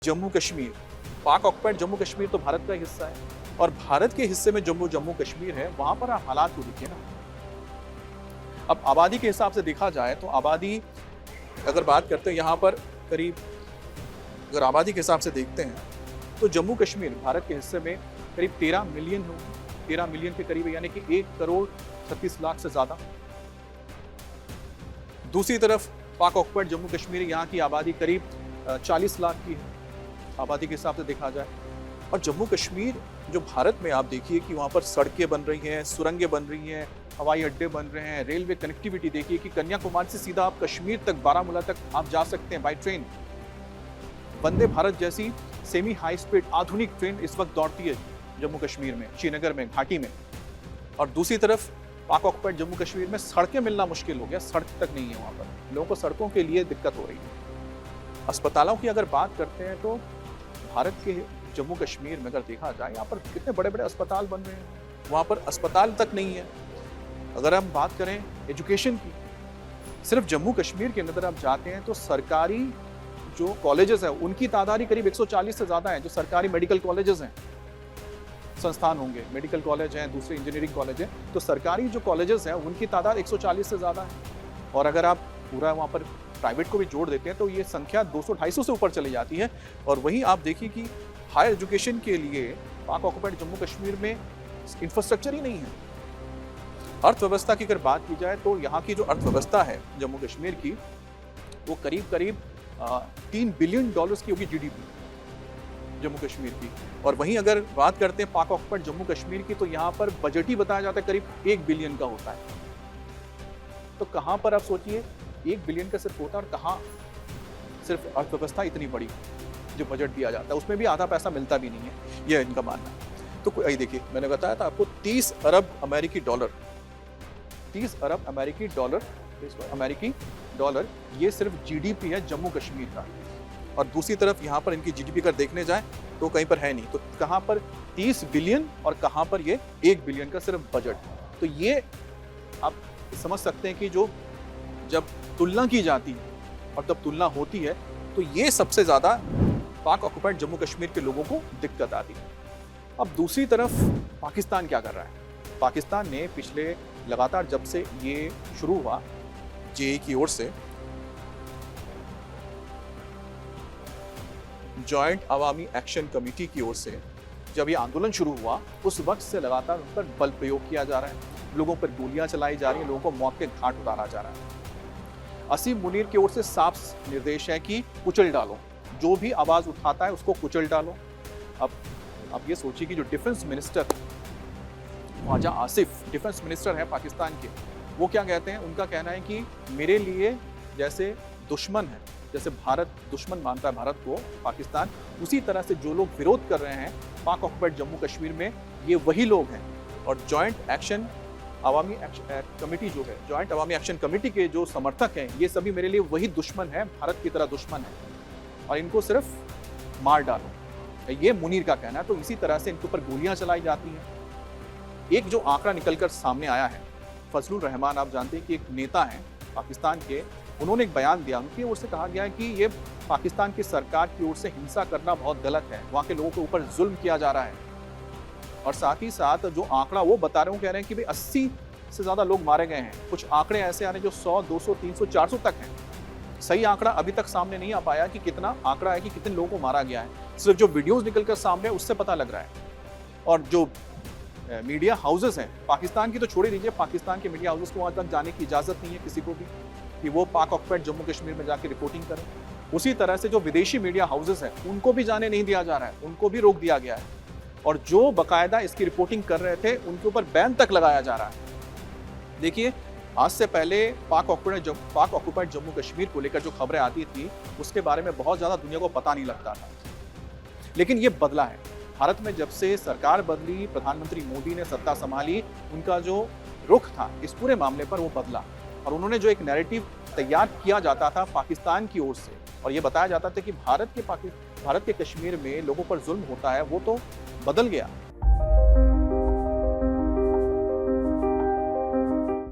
जम्मू कश्मीर, पाक ऑक्युपाइड जम्मू कश्मीर तो भारत का हिस्सा है और भारत के हिस्से में जम्मू कश्मीर है, वहां पर आप हालात को देखिए ना। अब आबादी के हिसाब से देखा जाए तो आबादी अगर बात करते हैं यहाँ पर करीब, अगर आबादी के हिसाब से देखते हैं तो जम्मू कश्मीर भारत के हिस्से में करीब 13 मिलियन होंगे, 13 मिलियन के करीब, यानी कि 1,36,00,000 से ज्यादा। दूसरी तरफ पाक ऑक्युपाइड जम्मू कश्मीर, यहाँ की आबादी करीब 40 लाख की है आबादी के हिसाब से देखा जाए। और जम्मू कश्मीर जो भारत में आप देखिए कि वहाँ पर सड़कें बन रही हैं, सुरंगें बन रही हैं, हवाई अड्डे बन रहे हैं, रेलवे कनेक्टिविटी देखिए कि कन्याकुमारी से सीधा आप कश्मीर तक, बारामूला तक आप जा सकते हैं बाय ट्रेन। वंदे भारत जैसी सेमी हाई स्पीड आधुनिक ट्रेन इस वक्त दौड़ती है जम्मू कश्मीर में, श्रीनगर में, घाटी में। और दूसरी तरफ पाक ऑक्युपाइड जम्मू कश्मीर में सड़कें मिलना मुश्किल हो गया, सड़क तक नहीं है वहाँ पर, लोगों को सड़कों के लिए दिक्कत हो रही है। अस्पतालों की अगर बात करते हैं तो भारत के जम्मू कश्मीर में अगर देखा जाए, यहाँ पर कितने बड़े बड़े अस्पताल बन रहे हैं, वहाँ पर अस्पताल तक नहीं है। अगर हम बात करें एजुकेशन की, सिर्फ जम्मू कश्मीर के अंदर आप जाते हैं तो सरकारी जो कॉलेजेस हैं उनकी तादाद करीब 140 से ज़्यादा है। जो सरकारी मेडिकल कॉलेजेस हैं, संस्थान होंगे, मेडिकल कॉलेज हैं, दूसरे इंजीनियरिंग कॉलेज हैं, तो सरकारी जो कॉलेजेस हैं उनकी तादाद 140 से ज़्यादा है। और अगर आप पूरा वहाँ पर प्राइवेट को भी जोड़ देते हैं तो ये संख्या 200-250 से ऊपर चली जाती है। और वहीं आप देखिए कि हायर एजुकेशन के लिए पाक ऑक्युपाइड जम्मू कश्मीर में इंफ्रास्ट्रक्चर ही नहीं है। अर्थव्यवस्था की अगर बात की जाए तो यहाँ की जो अर्थव्यवस्था है जम्मू कश्मीर की, वो करीब करीब $3 बिलियन की होगी जीडीपी जम्मू कश्मीर की। और वहीं अगर बात करते हैं पाक ऑक्युपाइड जम्मू कश्मीर की, तो यहाँ पर बजट ही बताया जाता है करीब 1 बिलियन का होता है। तो कहाँ पर आप सोचिए 1 बिलियन का सिर्फ होता है, और कहाँ सिर्फ अर्थव्यवस्था इतनी बड़ी जो बजट दिया जाता है, उसमें भी आधा पैसा मिलता भी नहीं है, यह इनका मानना है। तो यही देखिए, मैंने बताया था आपको 30 अरब अमेरिकी डॉलर, 30 अरब अमेरिकी डॉलर, ये सिर्फ जीडीपी है जम्मू कश्मीर का। और दूसरी तरफ यहाँ पर इनकी जीडीपी अगर देखने जाए तो कहीं पर है नहीं, तो कहाँ पर 30 बिलियन और कहाँ पर ये 1 बिलियन का सिर्फ बजट। तो ये आप समझ सकते हैं कि जो जब तुलना की जाती है और तब तुलना होती है तो ये सबसे ज़्यादा पाक ऑक्युपाइड जम्मू कश्मीर के लोगों को दिक्कत आती है। अब दूसरी तरफ पाकिस्तान क्या कर रहा है? पाकिस्तान ने पिछले लगातार जब से ये शुरू हुआ जेई की ओर से, जॉइंट अवामी एक्शन कमेटी की ओर से जब ये आंदोलन शुरू हुआ, उस वक्त से लगातार उन पर बल प्रयोग किया जा रहा है, लोगों पर गोलियां चलाई जा रही हैं, लोगों को मौत के घाट उतारा जा रहा है। असीम मुनीर की ओर से साफ निर्देश है कि कुचल डालो, जो भी आवाज उठाता है उसको कुचल डालो। अब ये सोचिए कि जो defence minister Khawaja Asif, defence minister है पाकिस्तान के, वो क्या कहते हैं? उनका कहना है कि मेरे लिए जैसे दुश्मन है, जैसे भारत दुश्मन मानता है भारत को पाकिस्तान, उसी तरह से जो लोग विरोध कर रहे हैं पाक ऑक्युपाइड जम्मू कश्मीर में, ये वही लोग हैं। और जॉइंट एक्शन अवामी कमेटी जो है, जॉइंट अवामी एक्शन कमेटी के जो समर्थक हैं, ये सभी मेरे लिए वही दुश्मन है, भारत की तरह दुश्मन है, और इनको सिर्फ मार डालो, ये मुनीर का कहना है। तो इसी तरह से इनके ऊपर गोलियां चलाई जाती हैं। एक जो आंकड़ा निकलकर सामने आया है, फजलुर रहमान, आप जानते हैं कि एक नेता हैं पाकिस्तान के, उन्होंने एक बयान दिया, उनकी ओर से कहा गया है कि ये पाकिस्तान की सरकार की ओर से हिंसा करना बहुत गलत है, वहाँ के लोगों के ऊपर जुल्म किया जा रहा है। और साथ ही साथ जो आंकड़ा वो बता रहे हो, कह रहे हैं कि भाई 80 से ज़्यादा लोग मारे गए हैं। कुछ आंकड़े ऐसे आ रहे हैं जो 100, 200, 300, 400 तक हैं। सही आंकड़ा अभी तक सामने नहीं आ पाया कि कितना आंकड़ा है कि कितने लोगों को मारा गया है, सिर्फ जो वीडियोज़ निकल कर सामने उससे पता लग रहा है। और जो मीडिया हाउसेस हैं पाकिस्तान की, तो छोड़ ही दीजिए, पाकिस्तान के मीडिया हाउसेस को वहाँ तक जाने की इजाज़त नहीं है किसी को भी कि वो पाक ऑक्युपाइड जम्मू कश्मीर में जाके रिपोर्टिंग करें। उसी तरह से जो विदेशी मीडिया हाउसेस हैं उनको भी जाने नहीं दिया जा रहा है, उनको भी रोक दिया गया है। और जो बाकायदा इसकी रिपोर्टिंग कर रहे थे उनके ऊपर बैन तक लगाया जा रहा है। देखिए, आज से पहले पाक ऑक्युपाइड जम्मू कश्मीर को लेकर जो खबरें आती थी उसके बारे में बहुत ज़्यादा दुनिया को पता नहीं लगता था, लेकिन ये बदला है। भारत में जब से सरकार बदली, प्रधानमंत्री मोदी ने सत्ता संभाली, उनका जो रुख था इस पूरे मामले पर वो बदला। और उन्होंने जो एक नैरेटिव तैयार किया जाता था पाकिस्तान की ओर से, और ये बताया जाता था कि भारत के कश्मीर में लोगों पर जुल्म होता है, वो तो बदल गया।